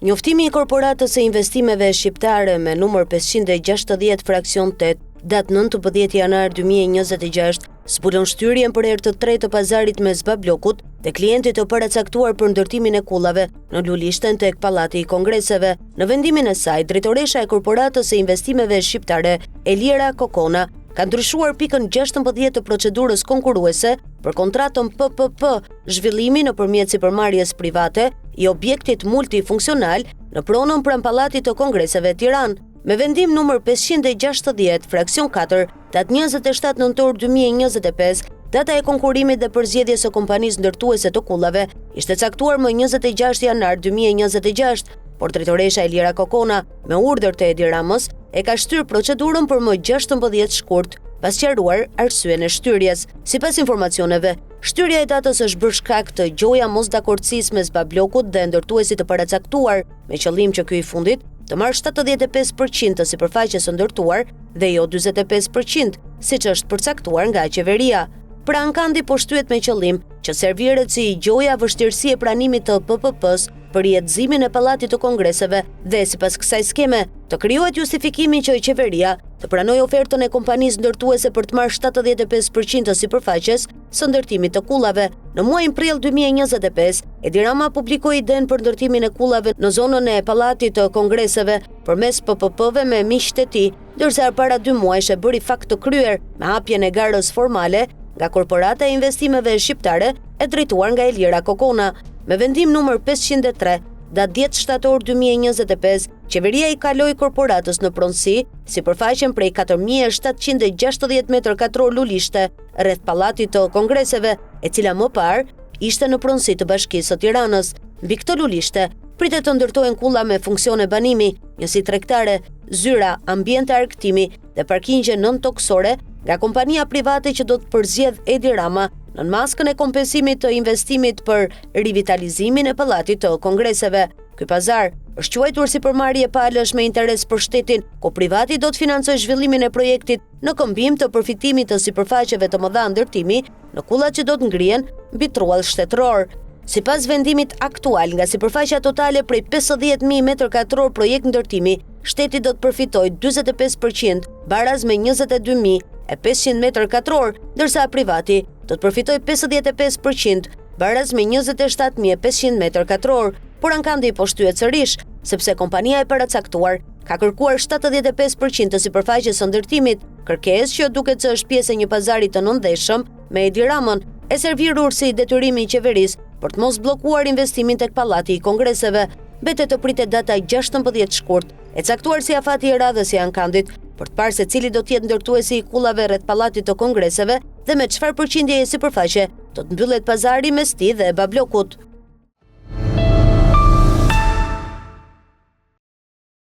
Njoftimi i korporatës së investimeve shqiptare me numër 560 fraksion 8, datë 19 janar 2026, zbulon shtyrjen për herë të tretë të pazarit mes Bablokut dhe klientit të paracaktuar për ndërtimin e kullave në Lulishten tek Pallati i Kongreseve. Në vendimin e saj, drejtoresha e korporatës së investimeve shqiptare, Elira Kokona, ka ndryshuar pikën 16 të procedurës konkurruese për kontratën PPP, zhvillimi nëpërmjet sipërmarrjes private i objektit multifunksional në pronën pranë Pallatit të Kongreseve Tiranë. Me vendim numër 560, fraksion 4, datë 27 nëntor 2025, data e konkurrimit dhe përzgjedhjes së kompanisë ndërtuese të kullave ishte caktuar më 26 janar 2026, por drejtoresha Elira Kokona, me urdhër të Edi Ramës, e ka shtyr procedurën për më 16 shkurt, pas sqaruar arsyen e shtyrjes. Sipas informacioneve, shtyrja e datës është bërë shkak të gjoja mosdakordsisë mes Bablokut dhe ndërtuesit të paracaktuar, me qëllim që ky i fundit të marrë 75% të sipërfaqes së ndërtuar dhe jo 45%, siç është përcaktuar nga qeveria. Pra ankandi po shtyhet me qëllim që serviret si gjoja vështirësi e pranimit të PPP-s për jetëzimin e Pallatit të Kongreseve dhe sipas kësaj skeme të krijohet justifikimi që qeveria të pranojë ofertën e kompanisë ndërtuese për të marrë 75% të sipërfaqes së ndërtimit të kullave. Në muajin prill 2025, Edi Rama publikoi idenë për ndërtimin e kullave në zonën e Pallatit të Kongreseve përmes PPP-ve me miq të tij, ndërsa para 2 muajsh e bëri fakt të kryer me hapjen e garës formale nga Korporata e Investimeve Shqiptare e drejtuar nga Elira Kokona. Me vendim numër 503, datë 10 shtator 2025, qeveria i kaloi korporatës në pronësi sipërfaqen prej 4760 m2 lulishte rreth Pallatit të Kongreseve, e cila më parë ishte në pronësi të Bashkisë së Tiranës. Mbi këtë lulishte pritet të ndërtohen kulla me funksione banimi, njësi tregtare, zyra, ambiente argëtimi dhe parkingje nën-toksore nga kompania private që do të përzgjedh Edi Rama në maskën e kompensimit të investimit për rivitalizimin e Pallatit të Kongreseve. Ky pazar është quajtur sipërmarrje palësh me interes për shtetin, ku privati do të financojë zhvillimin e projektit në këmbim të përfitimit të sipërfaqeve të mëdha ndërtimi në kullat që do të ngrihen mbi truall shtetëror. Sipas vendimit aktual, nga sipërfaqja totale prej 50.000 m2 projekt ndërtimi, shteti do të përfitojë 45% baraz me 22.500 m2, ndërsa privati do të përfitojë 55% baraz me 27.500 m2, por ankandi po shtyhet sërish, sepse kompania e paracaktuar ka kërkuar 75% të sipërfaqes së ndërtimit, kërkesë që duket se është pjesë e një pazari të nëndeshëm me Edi Ramën, e servirur si detyrimi i qeverisë për të mos bllokuar investimin tek Pallati i Kongreseve. Mbetet të pritet data 16 shkurt, e caktuar si afati i radhës i ankandit, për të parë se cili do të jetë ndërtuesi i kullave rreth Pallatit të Kongreseve dhe me çfarë përqindjeje sipërfaqe do të mbyllet pazari mes tij dhe Bablokut.